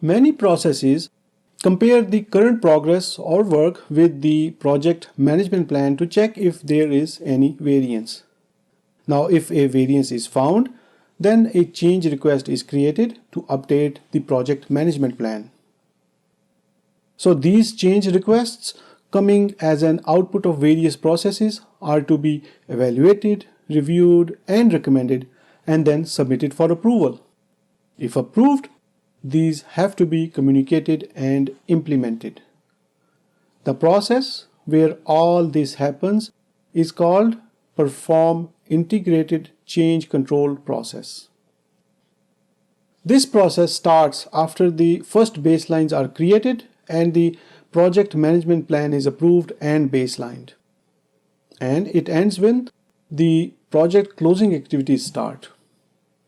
Many processes compare the current progress or work with the project management plan to check if there is any variance. Now, if a variance is found, then a change request is created to update the project management plan. So these change requests coming as an output of various processes are to be evaluated, reviewed, and recommended, and then submitted for approval. If approved, these have to be communicated and implemented. The process where all this happens is called Perform Integrated Change Control process. This process starts after the first baselines are created and the project management plan is approved and baselined. And it ends when the project closing activities start.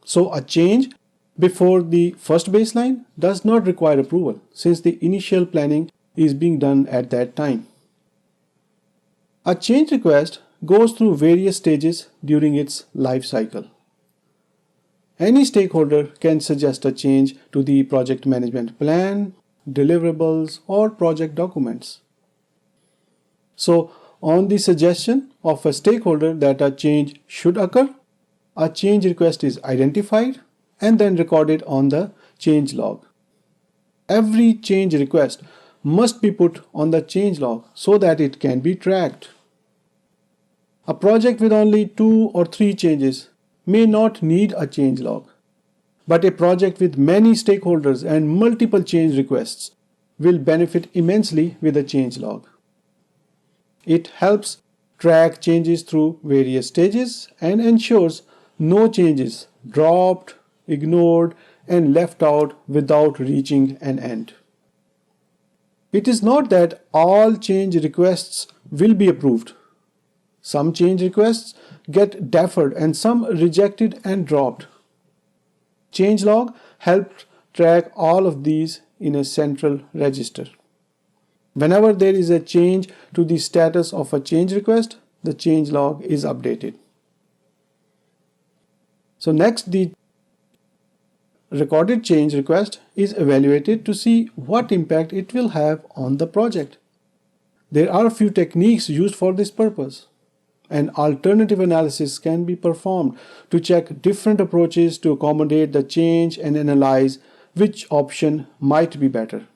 So a change before the first baseline does not require approval since the initial planning is being done at that time. A change request goes through various stages during its life cycle. Any stakeholder can suggest a change to the project management plan, deliverables, or project documents. So, on the suggestion of a stakeholder that a change should occur, a change request is identified and then recorded on the change log. Every change request must be put on the change log so that it can be tracked. A project with only 2 or 3 changes may not need a change log, but a project with many stakeholders and multiple change requests will benefit immensely with a change log. It helps track changes through various stages and ensures no changes dropped, ignored, and left out without reaching an end. It is not that all change requests will be approved. Some change requests get deferred and some rejected and dropped. Change log helps track all of these in a central register. Whenever there is a change to the status of a change request, the change log is updated. So next, the recorded change request is evaluated to see what impact it will have on the project. There are a few techniques used for this purpose. An alternative analysis can be performed to check different approaches to accommodate the change and analyze which option might be better.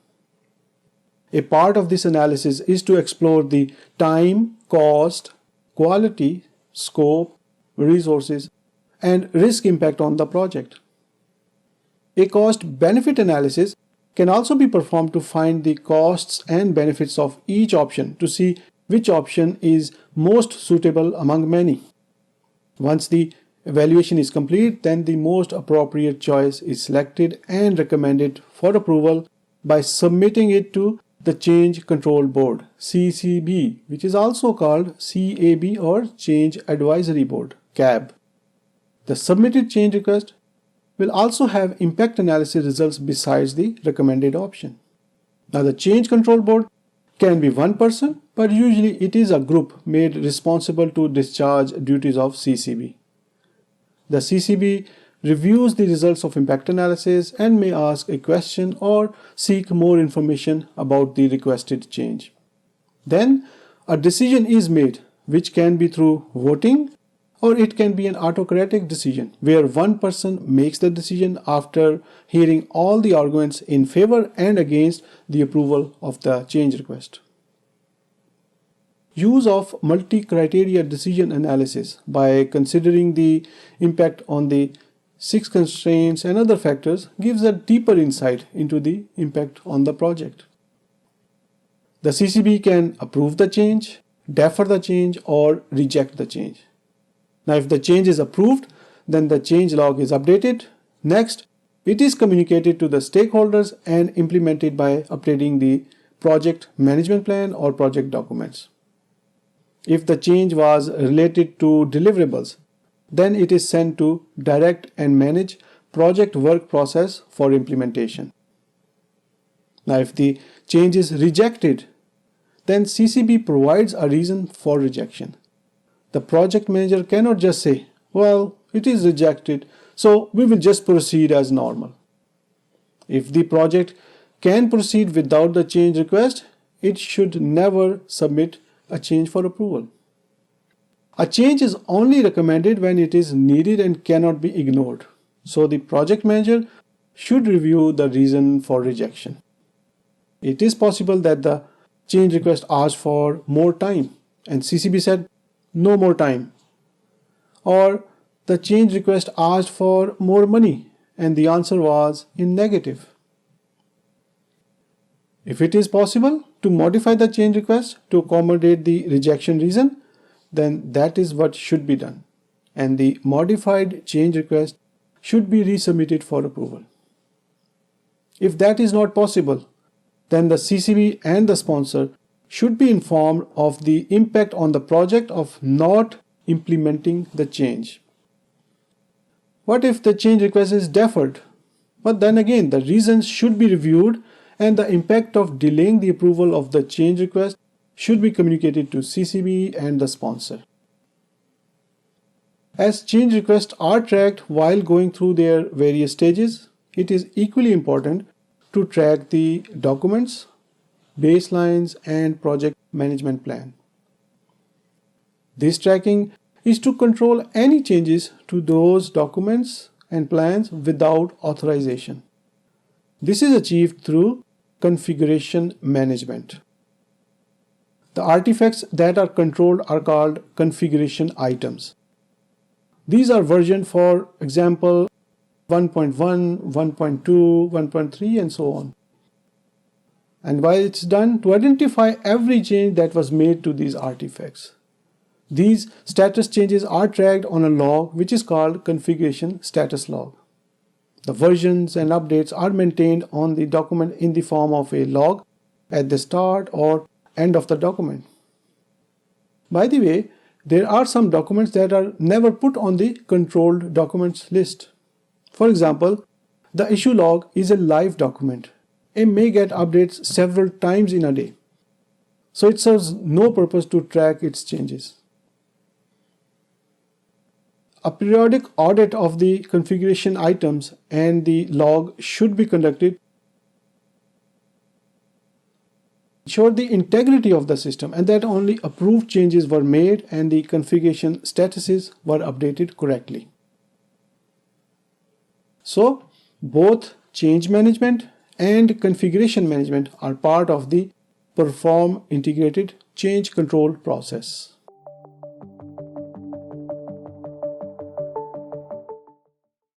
A part of this analysis is to explore the time, cost, quality, scope, resources, and risk impact on the project. A cost-benefit analysis can also be performed to find the costs and benefits of each option to see which option is most suitable among many. Once the evaluation is complete, then the most appropriate choice is selected and recommended for approval by submitting it to the Change Control Board, CCB, which is also called CAB or Change Advisory Board, CAB. The submitted change request will also have impact analysis results besides the recommended option. Now, the Change Control Board can be one person, but usually it is a group made responsible to discharge duties of CCB. The CCB reviews the results of impact analysis and may ask a question or seek more information about the requested change. Then a decision is made, which can be through voting or it can be an autocratic decision where one person makes the decision after hearing all the arguments in favor and against the approval of the change request. Use of multi-criteria decision analysis by considering the impact on the 6 constraints and other factors gives a deeper insight into the impact on the project. The CCB can approve the change, defer the change, or reject the change. Now, if the change is approved, then the change log is updated. Next, it is communicated to the stakeholders and implemented by updating the project management plan or project documents. If the change was related to deliverables, then it is sent to direct and manage project work process for implementation. Now, if the change is rejected, then CCB provides a reason for rejection. The project manager cannot just say, well, it is rejected, so we will just proceed as normal. If the project can proceed without the change request, it should never submit a change for approval. A change is only recommended when it is needed and cannot be ignored. So the project manager should review the reason for rejection. It is possible that the change request asked for more time and CCB said no more time. Or the change request asked for more money and the answer was in negative. If it is possible to modify the change request to accommodate the rejection reason, then that is what should be done, and the modified change request should be resubmitted for approval. If that is not possible, then the CCB and the sponsor should be informed of the impact on the project of not implementing the change. What if the change request is deferred? But then again, the reasons should be reviewed and the impact of delaying the approval of the change request should be communicated to CCB and the sponsor. As change requests are tracked while going through their various stages, it is equally important to track the documents, baselines, and project management plan. This tracking is to control any changes to those documents and plans without authorization. This is achieved through configuration management. The artifacts that are controlled are called configuration items. These are versioned, for example, 1.1, 1.2, 1.3, and so on. And why it's done? To identify every change that was made to these artifacts. These status changes are tracked on a log which is called configuration status log. The versions and updates are maintained on the document in the form of a log at the start or end of the document. By the way, there are some documents that are never put on the controlled documents list. For example, the issue log is a live document. It may get updates several times in a day. So it serves no purpose to track its changes. A periodic audit of the configuration items and the log should be conducted to ensure the integrity of the system and that only approved changes were made and the configuration statuses were updated correctly. So, both change management and configuration management are part of the perform integrated change control process.